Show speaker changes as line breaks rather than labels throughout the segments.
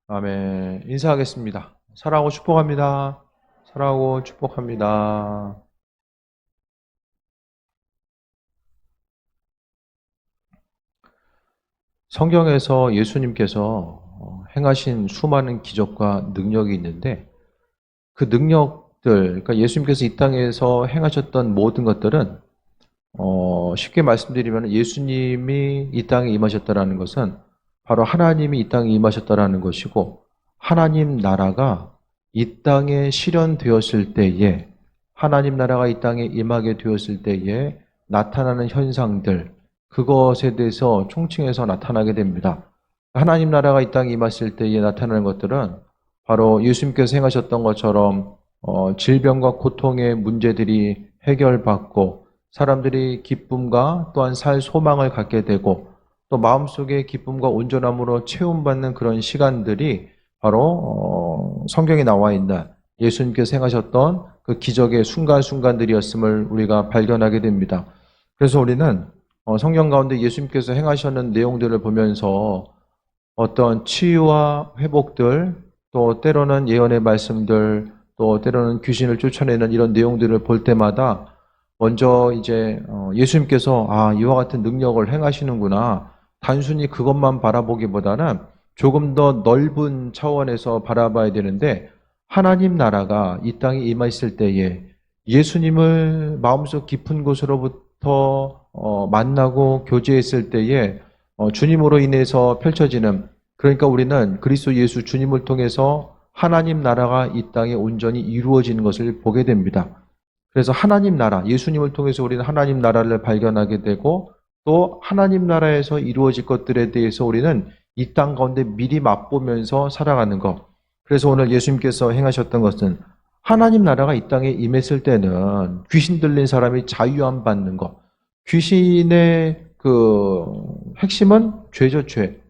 아멘. 인사하겠습니다. 사랑하고 축복합니다. 사랑하고 축복합니다. 성경에서 예수님께서 행하신 수많은 기적과 능력이 있는데 그 능력들, 그러니까 예수님께서 이 땅에서 행하셨던 모든 것들은 쉽게 말씀드리면 예수님이 이 땅에 임하셨다라는 것은 바로 하나님이 이 땅에 임하셨다라는 것이고 하나님 나라가 이 땅에 실현되었을 때에 하나님 나라가 이 땅에 임하게 되었을 때에 나타나는 현상들 그것에 대해서 총칭해서 나타나게 됩니다. 하나님 나라가 이 땅에 임했을 때에 나타나는 것들은 바로 예수님께서 행하셨던 것처럼 질병과 고통의 문제들이 해결받고 사람들이 기쁨과 또한 살 소망을 갖게 되고 또 마음속에 기쁨과 온전함으로 채움받는 그런 시간들이 바로 성경에 나와 있는 예수님께서 행하셨던 그 기적의 순간순간들이었음을 우리가 발견하게 됩니다. 그래서 우리는 성경 가운데 예수님께서 행하셨는 내용들을 보면서 어떤 치유와 회복들 또 때로는 예언의 말씀들 또 때로는 귀신을 쫓아내는 이런 내용들을 볼 때마다 먼저 이제 예수님께서 이와 같은 능력을 행하시는구나. 단순히 그것만 바라보기보다는 조금 더 넓은 차원에서 바라봐야 되는데 하나님 나라가 이 땅에 임했을 때에 예수님을 마음속 깊은 곳으로부터 만나고 교제했을 때에 주님으로 인해서 펼쳐지는 그러니까 우리는 그리스도 예수 주님을 통해서 하나님 나라가 이 땅에 온전히 이루어지는 것을 보게 됩니다. 그래서 하나님 나라, 예수님을 통해서 우리는 하나님 나라를 발견하게 되고 또 하나님 나라에서 이루어질 것들에 대해서 우리는 이 땅 가운데 미리 맛보면서 살아가는 것. 그래서 오늘 예수님께서 행하셨던 것은 하나님 나라가 이 땅에 임했을 때는 귀신 들린 사람이 자유함 받는 것. 귀신의 그 핵심은 죄죠, 죄.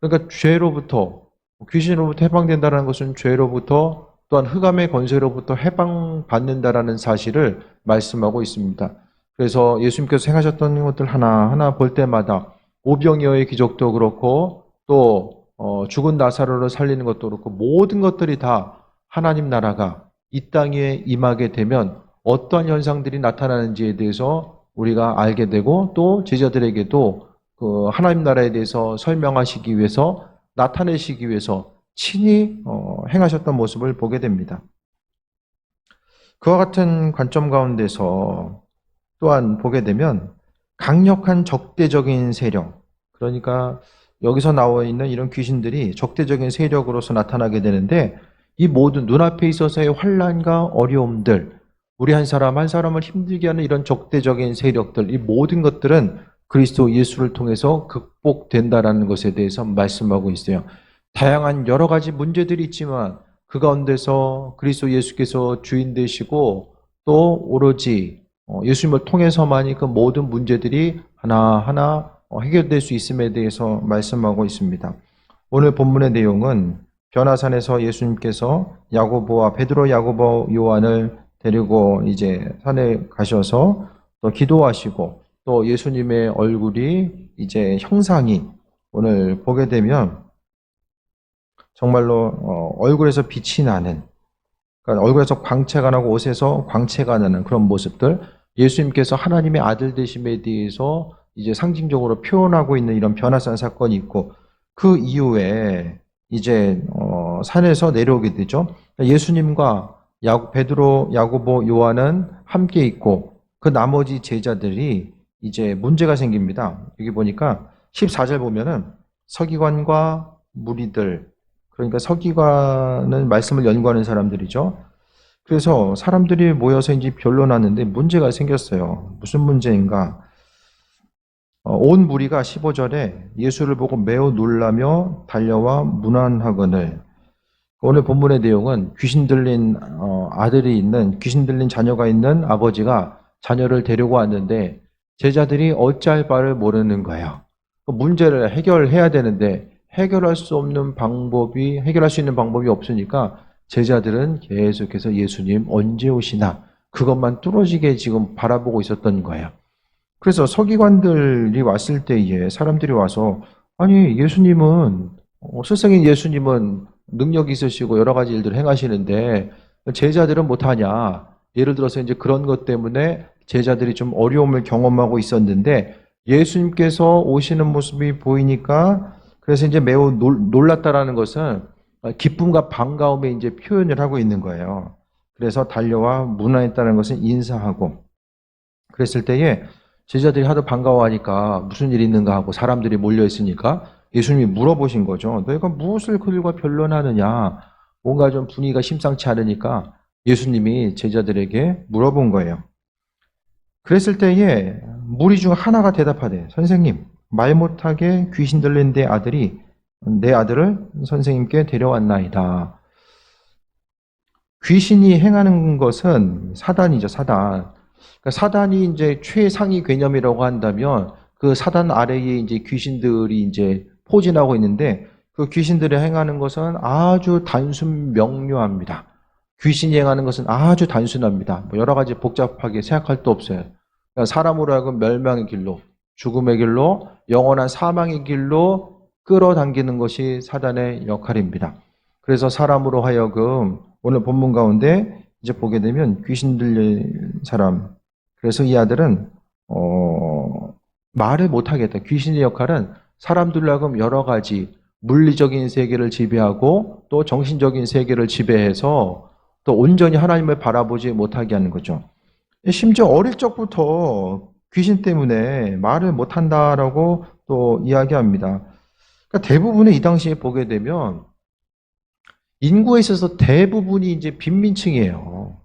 그러니까 죄로부터, 귀신으로부터 해방된다는 것은 죄로부터 또한 흑암의 권세로부터 해방받는다라는 사실을 말씀하고 있습니다. 그래서 예수님께서 행하셨던 것들 하나하나 볼 때마다 오병이어의 기적도 그렇고 또 죽은 나사로를 살리는 것도 그렇고 모든 것들이 다 하나님 나라가 이 땅에 임하게 되면 어떠한 현상들이 나타나는지에 대해서 우리가 알게 되고 또 제자들에게도 그 하나님 나라에 대해서 설명하시기 위해서 나타내시기 위해서 친히 행하셨던 모습을 보게 됩니다. 그와 같은 관점 가운데서 또한 보게 되면 강력한 적대적인 세력, 그러니까 여기서 나와 있는 이런 귀신들이 적대적인 세력으로서 나타나게 되는데 이 모든 눈앞에 있어서의 환난과 어려움들, 우리 한 사람 한 사람을 힘들게 하는 이런 적대적인 세력들, 이 모든 것들은 그리스도 예수를 통해서 극복된다라는 것에 대해서 말씀하고 있어요. 다양한 여러 가지 문제들이 있지만 그 가운데서 그리스도 예수께서 주인 되시고 또 오로지 예수님을 통해서만이 그 모든 문제들이 하나하나 해결될 수 있음에 대해서 말씀하고 있습니다. 오늘 본문의 내용은 변화산에서 예수님께서 야고보와 베드로, 야고보, 요한을 데리고 이제 산에 가셔서 또 기도하시고 또 예수님의 얼굴이 이제 형상이 오늘 보게 되면 정말로 얼굴에서 빛이 나는 그러니까 얼굴에서 광채가 나고 옷에서 광채가 나는 그런 모습들 예수님께서 하나님의 아들 되심에 대해서 이제 상징적으로 표현하고 있는 이런 변화산 사건이 있고 그 이후에 이제 산에서 내려오게 되죠. 예수님과 베드로, 야고보, 요한은 함께 있고 그 나머지 제자들이 이제 문제가 생깁니다. 여기 보니까 14절 보면은 서기관과 무리들 그러니까 서기관은 말씀을 연구하는 사람들이죠. 그래서 사람들이 모여서 이제 변론하는데 문제가 생겼어요. 무슨 문제인가? 온 무리가 15절에 예수를 보고 매우 놀라며 달려와 문안하거늘. 오늘 본문의 내용은 귀신 들린 아들이 있는 귀신 들린 자녀가 있는 아버지가 자녀를 데리고 왔는데 제자들이 어찌할 바를 모르는 거예요. 그 문제를 해결해야 되는데 해결할 수 있는 방법이 없으니까 제자들은 계속해서 예수님 언제 오시나 그것만 뚫어지게 지금 바라보고 있었던 거예요. 그래서 서기관들이 왔을 때에 사람들이 와서 아니 예수님은 스승인 예수님은 능력이 있으시고 여러 가지 일들을 행하시는데 제자들은 못하냐. 예를 들어서 이제 그런 것 때문에 제자들이 좀 어려움을 경험하고 있었는데 예수님께서 오시는 모습이 보이니까 그래서 이제 매우 놀랐다라는 것은 기쁨과 반가움에 이제 표현을 하고 있는 거예요. 그래서 달려와 문안했다는 것은 인사하고 그랬을 때에 제자들이 하도 반가워하니까 무슨 일이 있는가 하고 사람들이 몰려 있으니까 예수님이 물어보신 거죠. 너희가 무엇을 그들과 변론하느냐? 뭔가 좀 분위기가 심상치 않으니까 예수님이 제자들에게 물어본 거예요. 그랬을 때에 무리 중 하나가 대답하되 선생님 말 못하게 귀신 들린 내 아들을 선생님께 데려왔나이다. 귀신이 행하는 것은 사단이죠, 사단. 그러니까 사단이 이제 최상위 개념이라고 한다면 그 사단 아래에 이제 귀신들이 이제 포진하고 있는데 그 귀신들이 행하는 것은 아주 단순 명료합니다. 귀신이 행하는 것은 아주 단순합니다. 뭐 여러 가지 복잡하게 생각할 도 없어요. 그러니까 사람으로 하여금 멸망의 길로, 죽음의 길로, 영원한 사망의 길로 끌어당기는 것이 사단의 역할입니다. 그래서 사람으로 하여금 오늘 본문 가운데 이제 보게 되면 귀신 들린 사람, 그래서 이 아들은 말을 못하겠다. 귀신의 역할은 사람들로 하여금 여러 가지 물리적인 세계를 지배하고 또 정신적인 세계를 지배해서 또 온전히 하나님을 바라보지 못하게 하는 거죠. 심지어 어릴 적부터 귀신 때문에 말을 못한다라고 또 이야기합니다. 그러니까 대부분의 이 당시에 보게 되면 인구에 있어서 대부분이 이제 빈민층이에요.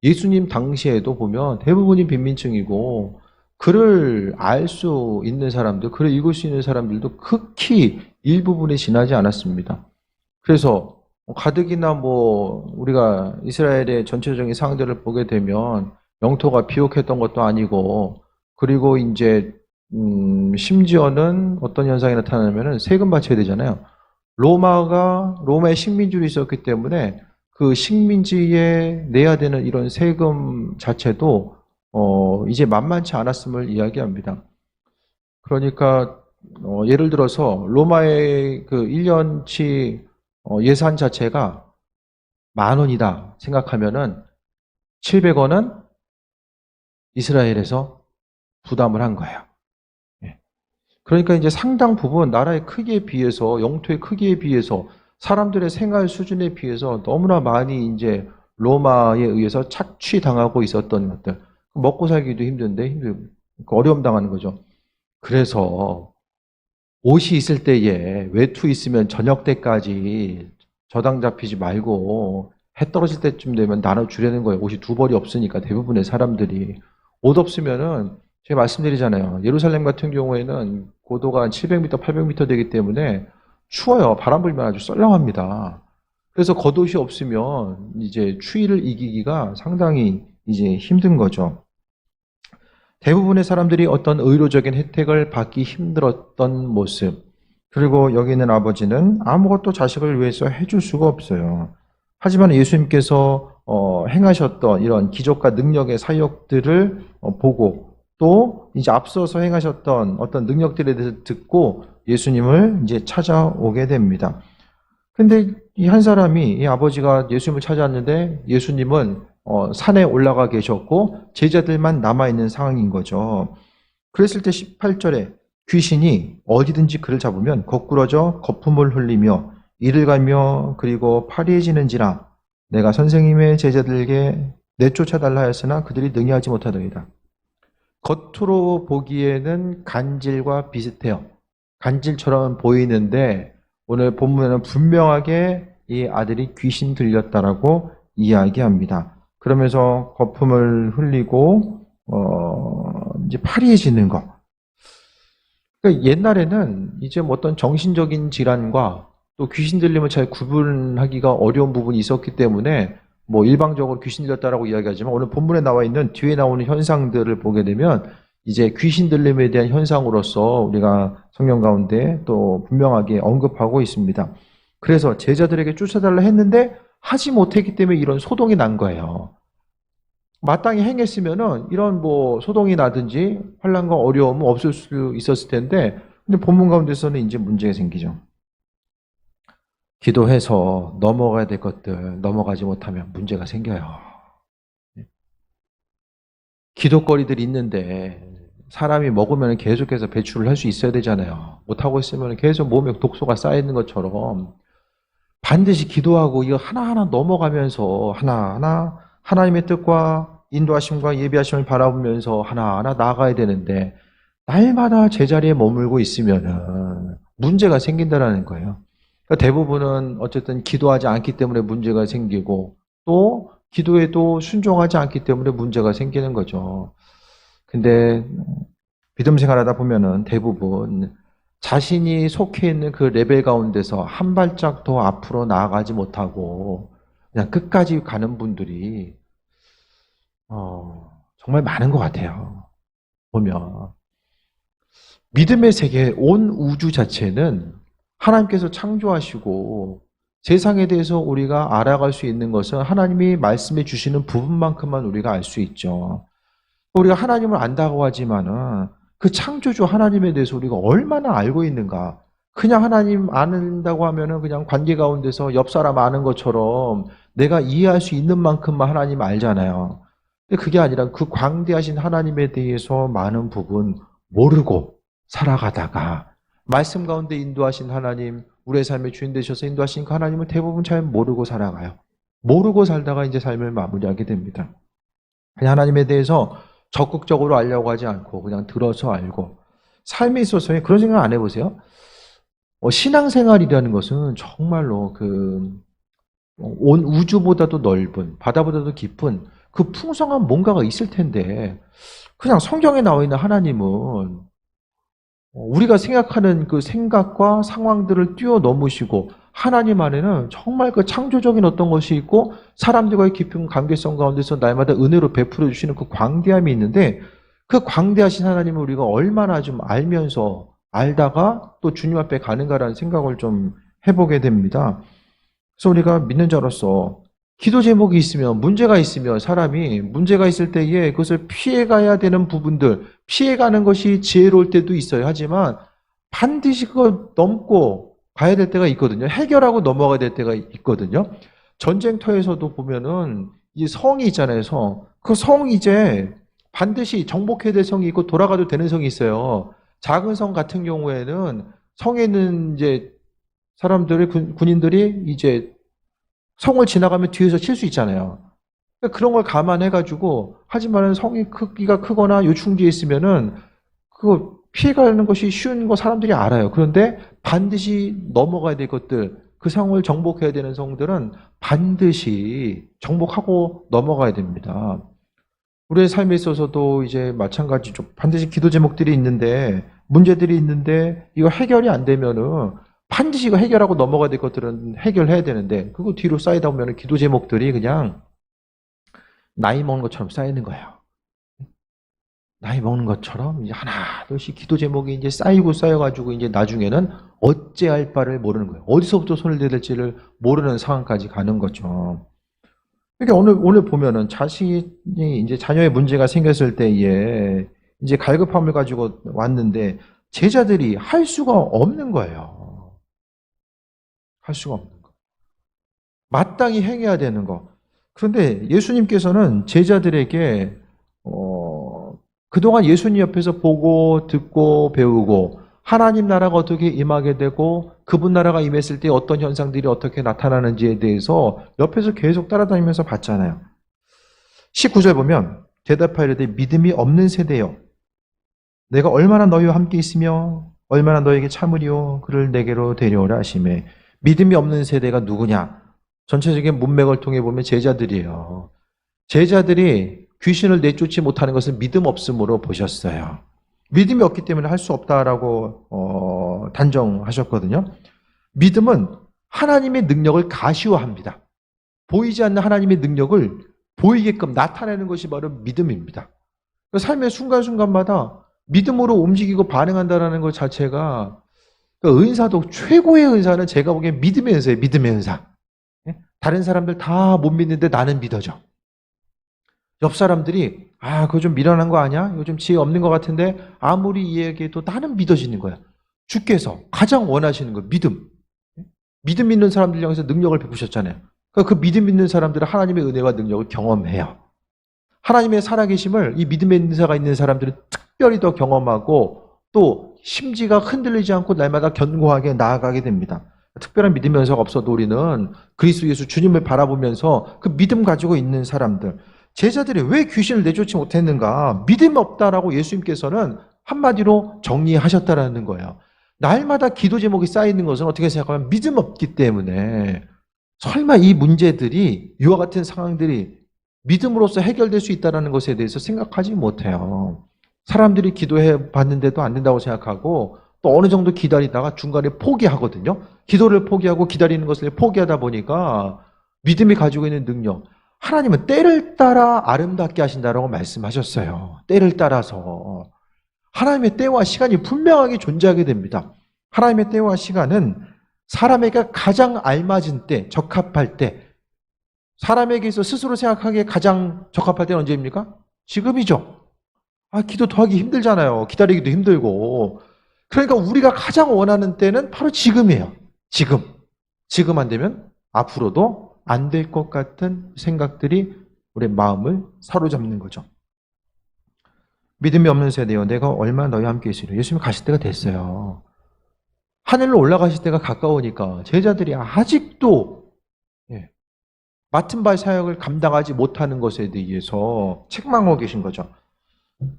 예수님 당시에도 보면 대부분이 빈민층이고 글을 알 수 있는 사람들, 글을 읽을 수 있는 사람들도 극히 일부분에 지나지 않았습니다. 그래서 가뜩이나 뭐 우리가 이스라엘의 전체적인 상황들을 보게 되면 영토가 비옥했던 것도 아니고 그리고 이제 심지어는 어떤 현상이 나타나냐면은 세금 바쳐야 되잖아요. 로마의 식민지로 있었기 때문에 그 식민지에 내야 되는 이런 세금 자체도 이제 만만치 않았음을 이야기합니다. 그러니까 예를 들어서 로마의 그 1년치 예산 자체가 10,000원이다 생각하면은 700원은 이스라엘에서 부담을 한 거예요. 그러니까 이제 상당 부분 나라의 크기에 비해서 영토의 크기에 비해서 사람들의 생활 수준에 비해서 너무나 많이 이제 로마에 의해서 착취당하고 있었던 것들. 먹고 살기도 힘든데 어려움 당하는 거죠. 그래서 옷이 있을 때에 외투 있으면 저녁 때까지 저당 잡히지 말고 해 떨어질 때쯤 되면 나눠주려는 거예요. 옷이 두 벌이 없으니까 대부분의 사람들이. 옷 없으면은 제가 말씀드리잖아요. 예루살렘 같은 경우에는 고도가 한 700m, 800m 되기 때문에 추워요. 바람 불면 아주 썰렁합니다. 그래서 겉옷이 없으면 이제 추위를 이기기가 상당히 이제 힘든 거죠. 대부분의 사람들이 어떤 의료적인 혜택을 받기 힘들었던 모습. 그리고 여기 있는 아버지는 아무것도 자식을 위해서 해줄 수가 없어요. 하지만 예수님께서 행하셨던 이런 기적과 능력의 사역들을 보고 또 이제 앞서서 행하셨던 어떤 능력들에 대해서 듣고 예수님을 이제 찾아오게 됩니다. 근데 이 한 사람이 이 아버지가 예수님을 찾아왔는데 예수님은 산에 올라가 계셨고 제자들만 남아있는 상황인 거죠. 그랬을 때 18절에 귀신이 어디든지 그를 잡으면 거꾸러져 거품을 흘리며 이를 갈며 그리고 파리해지는지라 내가 선생님의 제자들에게 내쫓아달라 하였으나 그들이 능히하지 못하더이다. 겉으로 보기에는 간질과 비슷해요. 간질처럼 보이는데 오늘 본문에는 분명하게 이 아들이 귀신 들렸다라고 이야기합니다. 그러면서 거품을 흘리고 이제 파리해지는 거. 그러니까 옛날에는 이제 뭐 어떤 정신적인 질환과 또 귀신 들림을 잘 구분하기가 어려운 부분이 있었기 때문에 뭐 일방적으로 귀신 들렸다라고 이야기하지만 오늘 본문에 나와 있는 뒤에 나오는 현상들을 보게 되면 이제 귀신 들림에 대한 현상으로서 우리가 성경 가운데 또 분명하게 언급하고 있습니다. 그래서 제자들에게 쫓아달라 했는데 하지 못했기 때문에 이런 소동이 난 거예요. 마땅히 행했으면은 이런 뭐 소동이 나든지 환난과 어려움은 없을 수 있었을 텐데 근데 본문 가운데서는 이제 문제가 생기죠. 기도해서 넘어가야 될 것들 넘어가지 못하면 문제가 생겨요. 기도거리들이 있는데 사람이 먹으면 계속해서 배출을 할 수 있어야 되잖아요. 못하고 있으면 계속 몸에 독소가 쌓이는 것처럼 반드시 기도하고 이거 하나하나 넘어가면서 하나하나 하나님의 뜻과 인도하심과 예비하심을 바라보면서 하나하나 나아가야 되는데 날마다 제자리에 머물고 있으면 문제가 생긴다는 거예요. 그러니까 대부분은 어쨌든 기도하지 않기 때문에 문제가 생기고 또 기도에도 순종하지 않기 때문에 문제가 생기는 거죠. 근데 믿음 생활하다 보면은 대부분 자신이 속해 있는 그 레벨 가운데서 한 발짝 더 앞으로 나아가지 못하고 그냥 끝까지 가는 분들이 정말 많은 것 같아요. 보면 믿음의 세계, 온 우주 자체는 하나님께서 창조하시고 세상에 대해서 우리가 알아갈 수 있는 것은 하나님이 말씀해 주시는 부분만큼만 우리가 알 수 있죠. 우리가 하나님을 안다고 하지만은 그 창조주 하나님에 대해서 우리가 얼마나 알고 있는가. 그냥 하나님 안다고 하면은 그냥 관계 가운데서 옆 사람 아는 것처럼 내가 이해할 수 있는 만큼만 하나님 알잖아요. 근데 그게 아니라 그 광대하신 하나님에 대해서 많은 부분 모르고 살아가다가 말씀 가운데 인도하신 하나님, 우리의 삶의 주인 되셔서 인도하신 그 하나님을 대부분 잘 모르고 살아가요. 모르고 살다가 이제 삶을 마무리하게 됩니다. 그냥 하나님에 대해서 적극적으로 알려고 하지 않고 그냥 들어서 알고 삶에 있어서 그런 생각 안 해보세요? 신앙생활이라는 것은 정말로 온 우주보다도 넓은 바다보다도 깊은 그 풍성한 뭔가가 있을 텐데 그냥 성경에 나와 있는 하나님은 우리가 생각하는 그 생각과 상황들을 뛰어넘으시고 하나님 안에는 정말 그 창조적인 어떤 것이 있고 사람들과의 깊은 관계성 가운데서 날마다 은혜로 베풀어 주시는 그 광대함이 있는데 그 광대하신 하나님을 우리가 얼마나 좀 알면서 알다가 또 주님 앞에 가는가라는 생각을 좀 해보게 됩니다. 그래서 우리가 믿는 자로서 기도 제목이 있으면 문제가 있으면 사람이 문제가 있을 때에 그것을 피해가야 되는 부분들 피해가는 것이 지혜로울 때도 있어요. 하지만 반드시 그걸 넘고 가야 될 때가 있거든요. 해결하고 넘어가야 될 때가 있거든요. 전쟁터에서도 보면은 이 성이 있잖아요. 성. 그 성이 이제 반드시 정복해야 될 성이 있고 돌아가도 되는 성이 있어요. 작은 성 같은 경우에는 성에 있는 이제 사람들의 군인들이 이제 성을 지나가면 뒤에서 칠 수 있잖아요. 그러니까 그런 걸 감안해가지고 하지만은 성이 크기가 크거나 요충지에 있으면은 그거 피해가는 것이 쉬운 거 사람들이 알아요. 그런데 반드시 넘어가야 될 것들, 그 성을 정복해야 되는 성들은 반드시 정복하고 넘어가야 됩니다. 우리의 삶에 있어서도 이제 마찬가지죠. 반드시 기도 제목들이 있는데 문제들이 있는데 이거 해결이 안 되면은 반드시 이거 해결하고 넘어가야 될 것들은 해결해야 되는데 그거 뒤로 쌓이다 보면 기도 제목들이 그냥 나이 먹는 것처럼 쌓이는 거예요. 나이 먹는 것처럼 이제 하나둘씩 기도 제목이 이제 쌓이고 쌓여가지고 이제 나중에는 어찌할 바를 모르는 거예요. 어디서부터 손을 대야 될지를 모르는 상황까지 가는 거죠. 그러니까 오늘 보면은 자신이 이제 자녀의 문제가 생겼을 때에 이제 갈급함을 가지고 왔는데 제자들이 할 수가 없는 거예요. 할 수가 없는 거. 마땅히 행해야 되는 거. 그런데 예수님께서는 제자들에게 그동안 예수님 옆에서 보고 듣고 배우고 하나님 나라가 어떻게 임하게 되고 그분 나라가 임했을 때 어떤 현상들이 어떻게 나타나는지에 대해서 옆에서 계속 따라다니면서 봤잖아요. 19절 보면 대답하이르되 믿음이 없는 세대여 내가 얼마나 너희와 함께 있으며 얼마나 너에게 참으리요 그를 내게로 데려오라 하시매 믿음이 없는 세대가 누구냐? 전체적인 문맥을 통해 보면 제자들이에요. 제자들이 귀신을 내쫓지 못하는 것은 믿음 없음으로 보셨어요. 믿음이 없기 때문에 할 수 없다라고 단정하셨거든요. 믿음은 하나님의 능력을 가시화합니다. 보이지 않는 하나님의 능력을 보이게끔 나타내는 것이 바로 믿음입니다. 삶의 순간순간마다 믿음으로 움직이고 반응한다는 것 자체가 은사도 최고의 은사는 제가 보기엔 믿음의 은사예요. 믿음의 은사. 다른 사람들 다 못 믿는데 나는 믿어져. 옆 사람들이 그거 좀 미련한 거 아니야? 이거 좀 지혜 없는 것 같은데 아무리 이야기해도 나는 믿어지는 거야. 주께서 가장 원하시는 거 믿음. 믿음 있는 사람들 향해서 능력을 베푸셨잖아요. 그러니까 그 믿음 있는 사람들은 하나님의 은혜와 능력을 경험해요. 하나님의 살아계심을 이 믿음의 은사가 있는 사람들은 특별히 더 경험하고 또 심지가 흔들리지 않고 날마다 견고하게 나아가게 됩니다. 특별한 믿음의 은사가 없어도 우리는 그리스도 예수 주님을 바라보면서 그 믿음 가지고 있는 사람들, 제자들이 왜 귀신을 내쫓지 못했는가? 믿음이 없다라고 예수님께서는 한마디로 정리하셨다라는 거예요. 날마다 기도 제목이 쌓이는 것은 어떻게 생각하면 믿음 없기 때문에 설마 이 문제들이 이와 같은 상황들이 믿음으로써 해결될 수 있다는 것에 대해서 생각하지 못해요. 사람들이 기도해 봤는데도 안 된다고 생각하고 또 어느 정도 기다리다가 중간에 포기하거든요. 기도를 포기하고 기다리는 것을 포기하다 보니까 믿음이 가지고 있는 능력, 하나님은 때를 따라 아름답게 하신다라고 말씀하셨어요. 때를 따라서. 하나님의 때와 시간이 분명하게 존재하게 됩니다. 하나님의 때와 시간은 사람에게 가장 알맞은 때, 적합할 때, 사람에게서 스스로 생각하기에 가장 적합할 때는 언제입니까? 지금이죠. 기도 더 하기 힘들잖아요. 기다리기도 힘들고. 그러니까 우리가 가장 원하는 때는 바로 지금이에요. 지금. 지금 안 되면 앞으로도 안 될 것 같은 생각들이 우리 마음을 사로잡는 거죠. 믿음이 없는 세대여 내가 얼마나 너희와 함께 있으리라. 예수님이 가실 때가 됐어요. 하늘로 올라가실 때가 가까우니까 제자들이 아직도 맡은 바의 사역을 감당하지 못하는 것에 대해서 책망하고 계신 거죠.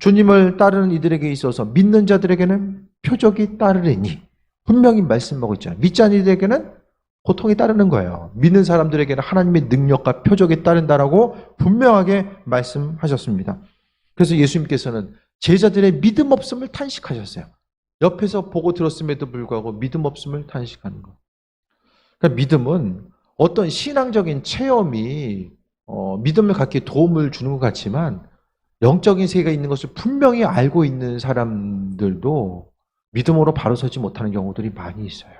주님을 따르는 이들에게 있어서 믿는 자들에게는 표적이 따르리니 분명히 말씀하고 있잖아요. 믿지 않는 이들에게는 고통이 따르는 거예요. 믿는 사람들에게는 하나님의 능력과 표적이 따른다라고 분명하게 말씀하셨습니다. 그래서 예수님께서는 제자들의 믿음 없음을 탄식하셨어요. 옆에서 보고 들었음에도 불구하고 믿음 없음을 탄식하는 것. 그러니까 믿음은 어떤 신앙적인 체험이 믿음을 갖기에 도움을 주는 것 같지만 영적인 세계가 있는 것을 분명히 알고 있는 사람들도 믿음으로 바로 서지 못하는 경우들이 많이 있어요.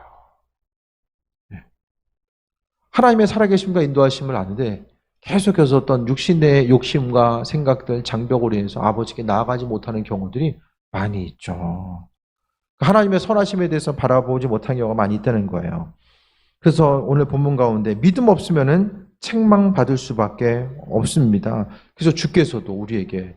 하나님의 살아계심과 인도하심을 아는데 계속해서 어떤 육신의 욕심과 생각들, 장벽으로 인해서 아버지께 나아가지 못하는 경우들이 많이 있죠. 하나님의 선하심에 대해서 바라보지 못한 경우가 많이 있다는 거예요. 그래서 오늘 본문 가운데 믿음 없으면은 책망받을 수밖에 없습니다. 그래서 주께서도 우리에게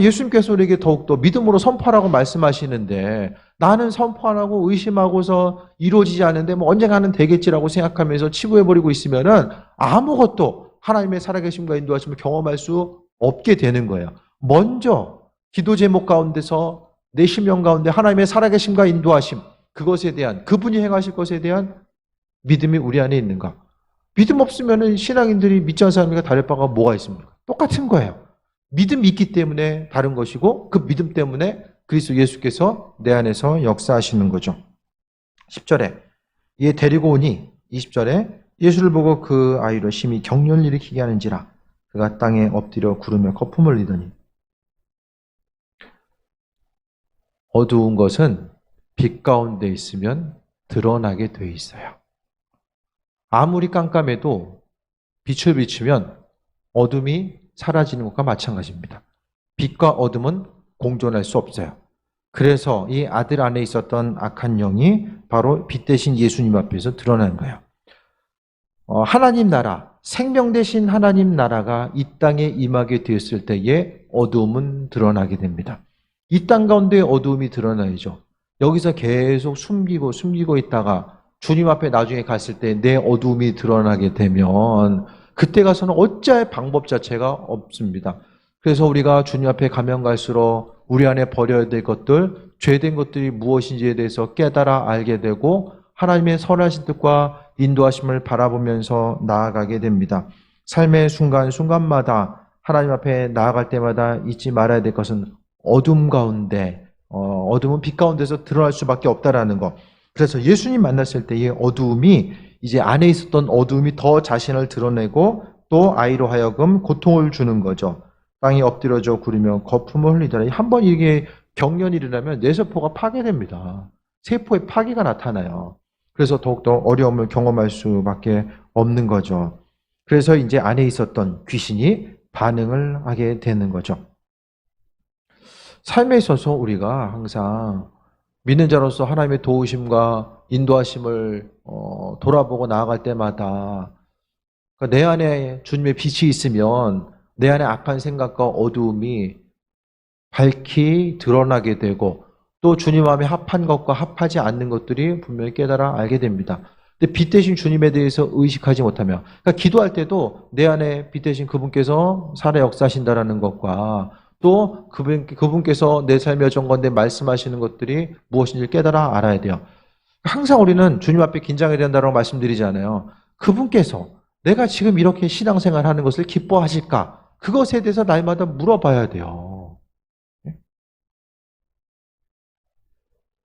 예수님께서 우리에게 더욱더 믿음으로 선포하라고 말씀하시는데 나는 선포 안 하고 의심하고서 이루어지지 않는데 언젠가는 되겠지라고 생각하면서 치부해버리고 있으면은 아무것도 하나님의 살아계심과 인도하심을 경험할 수 없게 되는 거예요. 먼저 기도 제목 가운데서 내 심령 가운데 하나님의 살아계심과 인도하심, 그것에 대한, 그분이 행하실 것에 대한 믿음이 우리 안에 있는가? 믿음 없으면은 신앙인들이 믿지 않는 사람과 다를 바가 뭐가 있습니까? 똑같은 거예요. 믿음이 있기 때문에 다른 것이고 그 믿음 때문에 그리스도 예수께서 내 안에서 역사하시는 거죠. 10절에 얘 데리고 오니 20절에 예수를 보고 그 아이로 심히 경련을 일으키게 하는지라 그가 땅에 엎드려 구르며 거품을 흘리더니 어두운 것은 빛 가운데 있으면 드러나게 돼 있어요. 아무리 깜깜해도 빛을 비추면 어둠이 사라지는 것과 마찬가지입니다. 빛과 어둠은 공존할 수 없어요. 그래서 이 아들 안에 있었던 악한 영이 바로 빛 대신 예수님 앞에서 드러난 거예요. 하나님 나라, 생명 대신 하나님 나라가 이 땅에 임하게 되었을 때에 어두움은 드러나게 됩니다. 이 땅 가운데 어두움이 드러나야죠. 여기서 계속 숨기고 있다가 주님 앞에 나중에 갔을 때 내 어두움이 드러나게 되면 그때 가서는 어찌할 방법 자체가 없습니다. 그래서 우리가 주님 앞에 가면 갈수록 우리 안에 버려야 될 것들, 죄된 것들이 무엇인지에 대해서 깨달아 알게 되고 하나님의 선하신 뜻과 인도하심을 바라보면서 나아가게 됩니다. 삶의 순간순간마다 하나님 앞에 나아갈 때마다 잊지 말아야 될 것은 어둠 가운데, 어둠은 빛 가운데서 드러날 수밖에 없다라는 것. 그래서 예수님 만났을 때의 어두움이 이제 안에 있었던 어두움이 더 자신을 드러내고 또 아이로 하여금 고통을 주는 거죠. 땅에 엎드려져 구르며 거품을 흘리더라. 한번 이게 경련이 일어나면 뇌세포가 파괴됩니다. 세포의 파괴가 나타나요. 그래서 더욱더 어려움을 경험할 수밖에 없는 거죠. 그래서 이제 안에 있었던 귀신이 반응을 하게 되는 거죠. 삶에 있어서 우리가 항상 믿는 자로서 하나님의 도우심과 인도하심을 돌아보고 나아갈 때마다 그러니까 내 안에 주님의 빛이 있으면 내 안에 악한 생각과 어두움이 밝히 드러나게 되고 또 주님 마음에 합한 것과 합하지 않는 것들이 분명히 깨달아 알게 됩니다. 근데 빛 대신 주님에 대해서 의식하지 못하며 그러니까 기도할 때도 내 안에 빛 대신 그분께서 살아 역사하신다라는 것과 또 그분께서 내 삶의 여정 가운데 말씀하시는 것들이 무엇인지 깨달아 알아야 돼요. 항상 우리는 주님 앞에 긴장해야 된다고 말씀드리잖아요. 그분께서 내가 지금 이렇게 신앙생활하는 것을 기뻐하실까? 그것에 대해서 날마다 물어봐야 돼요.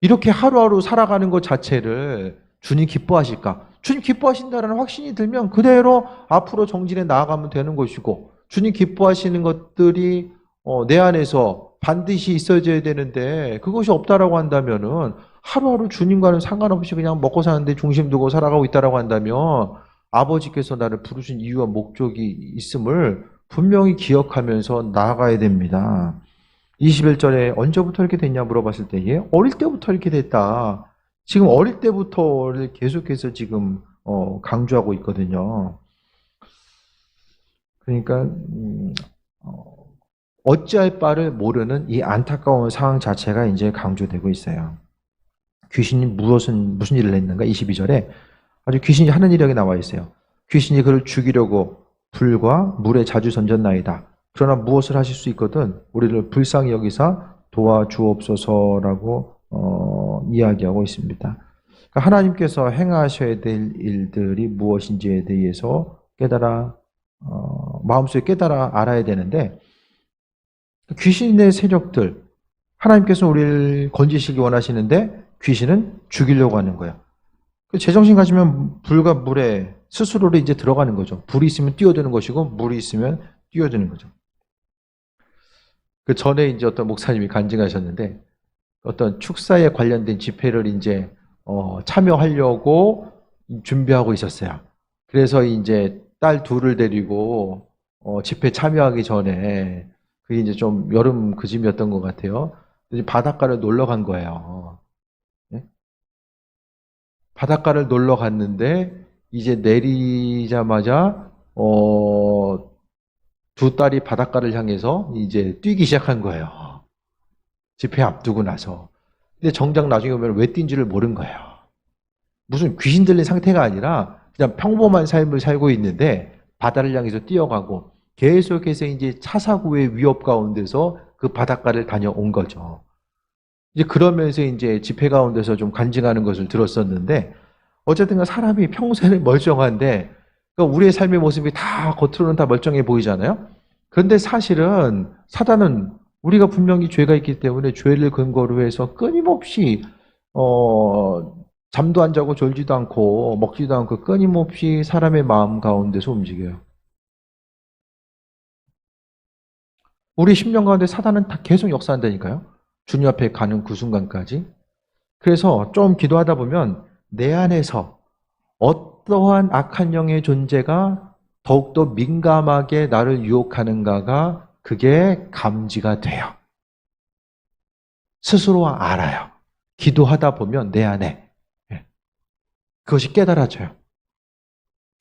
이렇게 하루하루 살아가는 것 자체를 주님 기뻐하실까? 주님 기뻐하신다는 확신이 들면 그대로 앞으로 정진해 나아가면 되는 것이고 주님 기뻐하시는 것들이 내 안에서 반드시 있어져야 되는데 그것이 없다라고 한다면은 하루하루 주님과는 상관없이 그냥 먹고 사는데 중심 두고 살아가고 있다라고 한다면 아버지께서 나를 부르신 이유와 목적이 있음을 분명히 기억하면서 나아가야 됩니다. 21절에 언제부터 이렇게 됐냐 물어봤을 때에 어릴 때부터 이렇게 됐다. 지금 어릴 때부터를 계속해서 지금 강조하고 있거든요. 그러니까 어찌할 바를 모르는 이 안타까운 상황 자체가 이제 강조되고 있어요. 귀신이 무슨 일을 했는가? 22절에 아주 귀신이 하는 일이 나와 있어요. 귀신이 그를 죽이려고 불과 물에 자주 던졌나이다. 그러나 무엇을 하실 수 있거든 우리를 불쌍히 여기사 도와주옵소서라고 이야기하고 있습니다. 그러니까 하나님께서 행하셔야 될 일들이 무엇인지에 대해서 마음속에 깨달아 알아야 되는데 귀신의 세력들 하나님께서 우리를 건지시기 원하시는데 귀신은 죽이려고 하는 거예요. 제정신 가지면 불과 물에 스스로를 이제 들어가는 거죠. 불이 있으면 뛰어드는 것이고 물이 있으면 뛰어드는 거죠. 그 전에 이제 어떤 목사님이 간증하셨는데 어떤 축사에 관련된 집회를 이제 참여하려고 준비하고 있었어요. 그래서 이제 딸 둘을 데리고 집회 참여하기 전에 그게 이제 좀 여름 그쯤이었던 것 같아요. 바닷가를 놀러 간 거예요. 네? 바닷가를 놀러 갔는데 이제 내리자마자 두 딸이 바닷가를 향해서 이제 뛰기 시작한 거예요. 집회 앞두고 나서. 근데 정작 나중에 보면 왜 뛴지를 모른 거예요. 무슨 귀신 들린 상태가 아니라 그냥 평범한 삶을 살고 있는데 바다를 향해서 뛰어가고 계속해서 이제 차 사고의 위협 가운데서 그 바닷가를 다녀온 거죠. 이제 그러면서 이제 집회 가운데서 좀 간증하는 것을 들었었는데 어쨌든 사람이 평소에는 멀쩡한데 그러니까 우리의 삶의 모습이 다 겉으로는 다 멀쩡해 보이잖아요. 그런데 사실은 사단은 우리가 분명히 죄가 있기 때문에 죄를 근거로 해서 끊임없이 잠도 안 자고 졸지도 않고 먹지도 않고 끊임없이 사람의 마음 가운데서 움직여요. 우리 10년 가운데 사단은 다 계속 역사한다니까요. 주님 앞에 가는 그 순간까지. 그래서 좀 기도하다 보면 내 안에서 어떠한 악한 영의 존재가 더욱더 민감하게 나를 유혹하는가가 그게 감지가 돼요. 스스로 알아요. 기도하다 보면 내 안에 그것이 깨달아져요.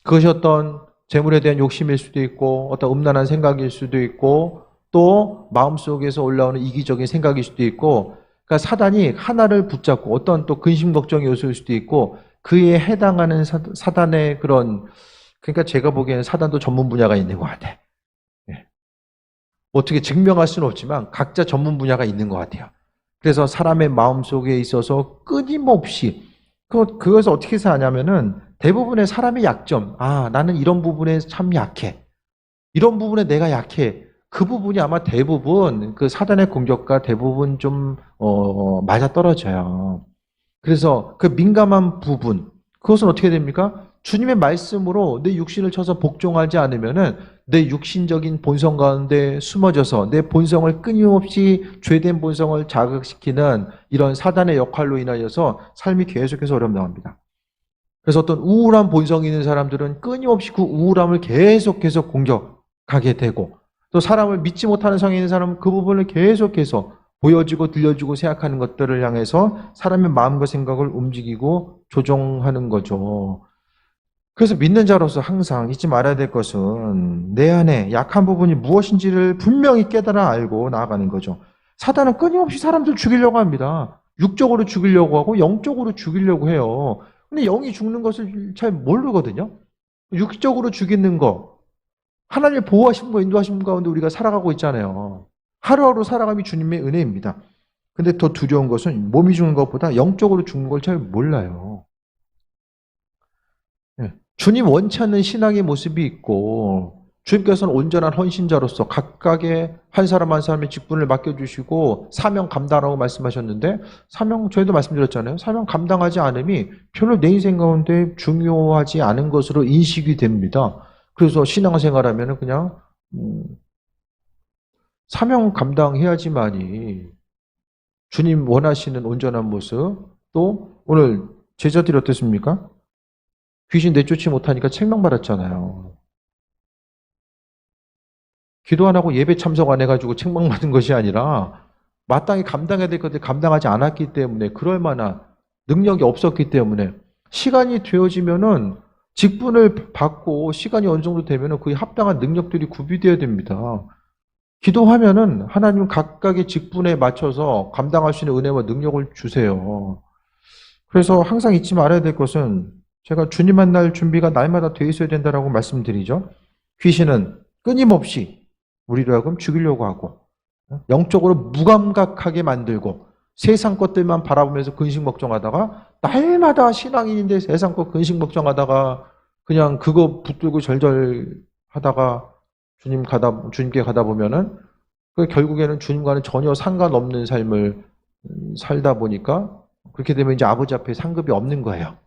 그것이 어떤 재물에 대한 욕심일 수도 있고 어떤 음란한 생각일 수도 있고 또 마음속에서 올라오는 이기적인 생각일 수도 있고 그러니까 사단이 하나를 붙잡고 어떤 또 근심 걱정의 요소일 수도 있고 그에 해당하는 사단의 그러니까 제가 보기에는 사단도 전문 분야가 있는 것 같아. 어떻게 증명할 수는 없지만 각자 전문 분야가 있는 것 같아요. 그래서 사람의 마음속에 있어서 끊임없이 그것을 어떻게 해서 하냐면은 대부분의 사람의 약점 나는 이런 부분에 참 약해. 이런 부분에 내가 약해. 그 부분이 아마 대부분 그 사단의 공격과 대부분 좀 맞아떨어져요. 그래서 그 민감한 부분 그것은 어떻게 됩니까? 주님의 말씀으로 내 육신을 쳐서 복종하지 않으면은 내 육신적인 본성 가운데 숨어져서 내 본성을 끊임없이 죄된 본성을 자극시키는 이런 사단의 역할로 인하여서 삶이 계속해서 어려움 나옵니다. 그래서 어떤 우울한 본성이 있는 사람들은 끊임없이 그 우울함을 계속해서 공격하게 되고 또 사람을 믿지 못하는 성향이 있는 사람은 그 부분을 계속해서 보여지고 들려지고 생각하는 것들을 향해서 사람의 마음과 생각을 움직이고 조종하는 거죠. 그래서 믿는 자로서 항상 잊지 말아야 될 것은 내 안에 약한 부분이 무엇인지를 분명히 깨달아 알고 나아가는 거죠. 사단은 끊임없이 사람들 죽이려고 합니다. 육적으로 죽이려고 하고 영적으로 죽이려고 해요. 근데 영이 죽는 것을 잘 모르거든요. 육적으로 죽이는 거, 하나님의 보호하심과 인도하심 가운데 우리가 살아가고 있잖아요. 하루하루 살아감이 주님의 은혜입니다. 근데 더 두려운 것은 몸이 죽는 것보다 영적으로 죽는 걸 잘 몰라요. 주님 원치 않는 신앙의 모습이 있고 주님께서는 온전한 헌신자로서 각각의 한 사람 한 사람의 직분을 맡겨주시고 사명 감당하라고 말씀하셨는데 사명 저희도 말씀드렸잖아요. 사명 감당하지 않음이 별로 내 인생 가운데 중요하지 않은 것으로 인식이 됩니다. 그래서 신앙생활하면 그냥 사명 감당해야지만이 주님 원하시는 온전한 모습 또 오늘 제자들이 어땠습니까? 귀신 내쫓지 못하니까 책망받았잖아요. 기도 안 하고 예배 참석 안 해가지고 책망받은 것이 아니라 마땅히 감당해야 될 것들 감당하지 않았기 때문에 그럴 만한 능력이 없었기 때문에 시간이 되어지면은 직분을 받고 시간이 어느 정도 되면은 그에 합당한 능력들이 구비되어야 됩니다. 기도하면은 하나님 각각의 직분에 맞춰서 감당할 수 있는 은혜와 능력을 주세요. 그래서 항상 잊지 말아야 될 것은 제가 주님 만날 준비가 날마다 돼 있어야 된다라고 말씀드리죠. 귀신은 끊임없이 우리를 하여금 죽이려고 하고 영적으로 무감각하게 만들고 세상 것들만 바라보면서 근심걱정하다가 날마다 신앙인인데 세상 것 근심걱정하다가 그냥 그거 붙들고 절절하다가 주님께 가다 보면은 결국에는 주님과는 전혀 상관없는 삶을 살다 보니까 그렇게 되면 이제 아버지 앞에 상급이 없는 거예요.